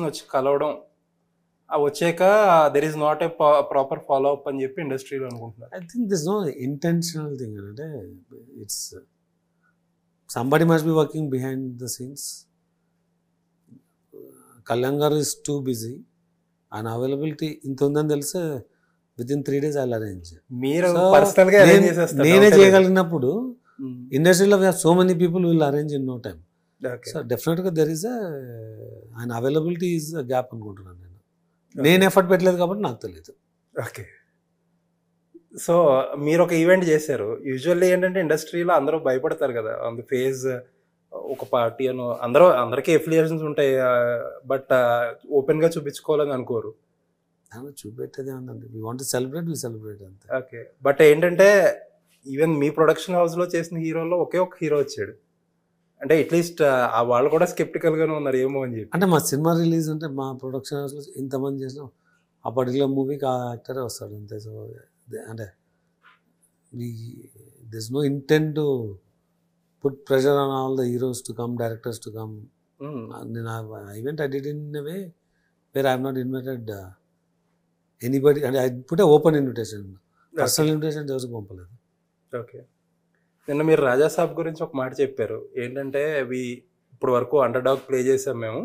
వచ్చి కలవడం వచ్చాక there is not a proper follow up అని చెప్పి ఇండస్ట్రీలో అనుకుంటున్నారు. I think this no intentional thing అంటే it's somebody must be working behind the scenes. Kalyan garu is too busy, ఆయన అవైలబిలిటీ ఇంత ఉందని తెలిస్తే within 3 days I arrange. మీరు పర్సనల్ గా అరేంజ్ చేసేస్తారు. నేనే చేయగలిగినప్పుడు ఇండస్ట్రీలో we have so many people will arrange in no time. So డెఫినెట్గా దెర్ ఈస్ ఆయన అవైలబిలిటీ ఈజ్ గ్యాప్ అనుకుంటున్నాను నేను ఎఫర్ట్ పెట్టలేదు కాబట్టి నాకు తెలియదు. ఓకే. సో మీరు ఒక ఈవెంట్ చేశారు. యూజువల్లీ ఏంటంటే ఇండస్ట్రీలో అందరూ భయపడతారు కదా ఆన్ ది ఫేజ్ ఒక పార్టీ అని, అందరికీ ఎఫిలియేషన్స్ ఉంటాయి బట్ ఓపెన్ గా చూపించుకోవాలని అనుకోరు. చూపెట్టేది ఏమన్నా we want to celebrate, we celebrate అంతే. ఓకే. బట్ ఏంటంటే ఈవెన్ మీ ప్రొడక్షన్ హౌస్ లో చేసిన హీరోల్లో ఒకే ఒక హీరో వచ్చాడు. అంటే అట్లీస్ట్ వాళ్ళు కూడా స్కెప్టికల్ గానే ఉన్నారు ఏమో అని చెప్పి. అంటే మా సినిమా రిలీజ్ అంటే మా ప్రొడక్షన్ హౌస్లో ఇంతమంది చేసినాం, ఆ పర్టికులర్ మూవీకి ఆ యాక్టరే వస్తాడు అంతే. సో అంటే this no intent to put pressure on all the heroes to come, directors to come. నేను event I did in a way where I have not invited anybody. అంటే I put a open invitation, personal invitation ఎవరికి పంపలేదు. Okay. నిన్న మీరు రాజా సాబ్ గురించి ఒక మాట చెప్పారు. ఏంటంటే ఇప్పుడు వరకు అండర్ డాగ్ ప్లే చేసాం మేము,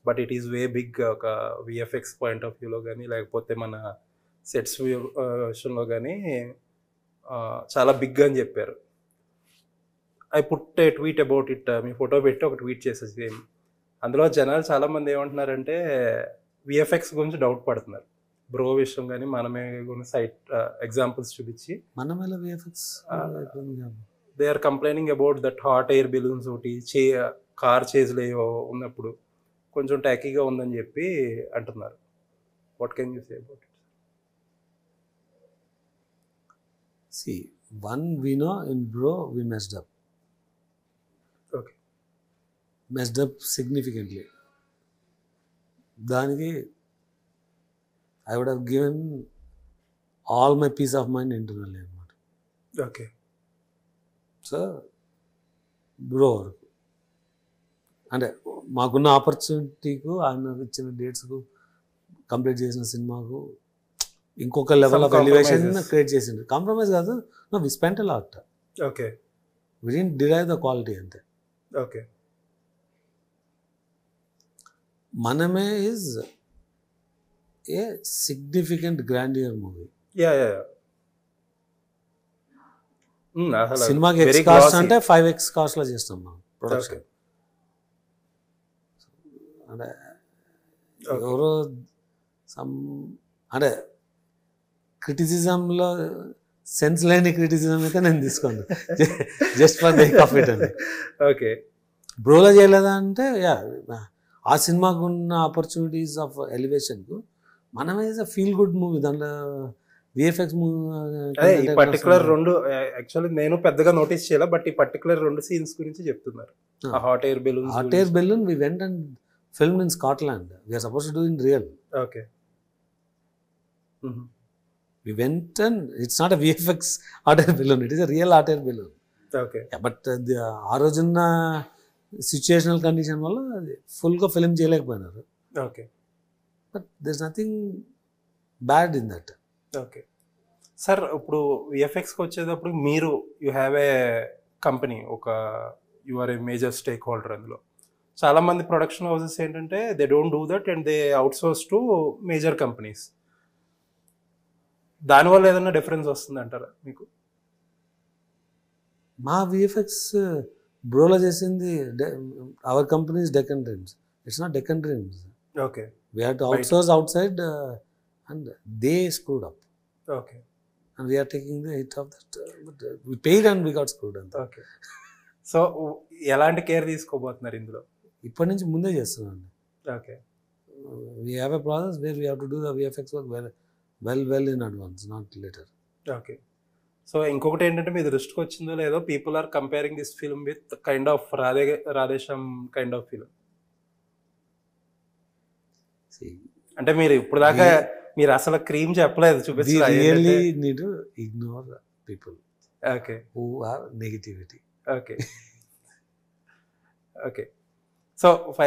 but it is way big. ఒక విఎఫ్ఎక్స్ పాయింట్ ఆఫ్ వ్యూలో కానీ లేకపోతే మన సెట్స్ విషయంలో కానీ చాలా బిగ్ అని చెప్పారు. I put A tweet about it. Me photo పెట్టి ఒక ట్వీట్ చేసేసి అందులో జనాలు చాలామంది ఏమంటున్నారంటే విఎఫ్ఎక్స్ గురించి డౌట్ పడుతున్నారు. బ్రో విషయం కానీ మనమే సైట్ ఎగ్జాంపుల్స్ చూపించి మనమేలా VFX they are complaining about that hot air balloons ఒకటి కార్ చేజ్లేయో ఉన్నప్పుడు కొంచెం ట్యాకీగా ఉందని చెప్పి అంటున్నారు. What can you say about it? See, one we know in Bro we messed up. Okay. Messed up significantly. దానికి I would have given all my peace of mind internally అన్నమాట. ఓకే. సో బ్రో వరకు అంటే మాకున్న ఆపర్చునిటీకు, ఆయన ఇచ్చిన డేట్స్కు, complete చేసిన సినిమాకు ఇంకొక లెవెల్ ఆఫ్ ఎలివేషన్ క్రియేట్ చేసింది. కాంప్రమైజ్ కాదు, we spent a lot. Okay. We didn't derive the quality అంతే. ఓకే. మనమే is a significant grandeur movie. సినిమాకి ఎక్స్ కాస్ట్ అంటే 5x కాస్ట్ లో చేస్తాం మనం ప్రొడక్షన్. అంటే ఎవరో అంటే క్రిటిసిజంలో సెన్స్ లేని క్రిటిసిజం అయితే నేను తీసుకోండి, just for make of it అండి. ఓకే. బ్రోలో చేయలేదా అంటే ఆ సినిమాకు ఉన్న ఆపర్చునిటీస్ ఆఫ్ ఎలివేషన్కు మనమే ఫీల్ గుడ్ మూవీ. దాంట్లో విఎఫ్ఎక్స్ ఈ పర్టికులర్ రెండు యాక్చువల్లీ నేను పెద్దగా నోటీస్ చేయాలి, బట్ ఈ పర్టికులర్ 2 సీన్స్ గురించి చెప్తున్నారు. Hot air balloon. Hot air balloon we went and filmed in Scotland. We are supposed to do in real. Okay. We went and it's not a VFX hot air balloon, it is a real hot air balloon. Okay. Yeah, but ఆ రోజున్న situational condition వల్ల ఫుల్గా film చేయలేకపోయినారు. Okay. But there is nothing bad in that. Okay. Sir ఇప్పుడు విఎఫ్ఎక్స్కి వచ్చేటప్పుడు మీరు you have a company, you are a major stake holder అందులో. చాలామంది ప్రొడక్షన్ హౌసెస్ ఏంటంటే they don't do that and they outsource to major companies. దానివల్ల ఏదైనా difference వస్తుంది అంటారా మీకు? మా విఎఫ్ఎక్స్ బ్రోలో చేసింది our companies Deccan Dreams. It's not Deccan Dreams. Okay. We have to outsource outside and they screwed up. Okay. And we're taking the hit of that. We paid and we got screwed అంతే. Okay. So ఎలాంటి care తీసుకోబోతున్నారు ఇందులో? ఇప్పటి నుంచి ముందే చేస్తున్నాను. Okay. We have a process where we have to do the VFX work well in advance, not later. Okay. So ఇంకొకటి ఏంటంటే మీ దృష్టికి వచ్చిందో లేదో, people are comparing this film with kind of Radhe Shyam kind of film. అంటే మీరు ఇప్పుడు దాకా మీరు అసలు క్రీమ్ చెప్పలేదు, చూపించలేదు. We really need to ignore people. Okay. Who have negativity. Okay. Okay. So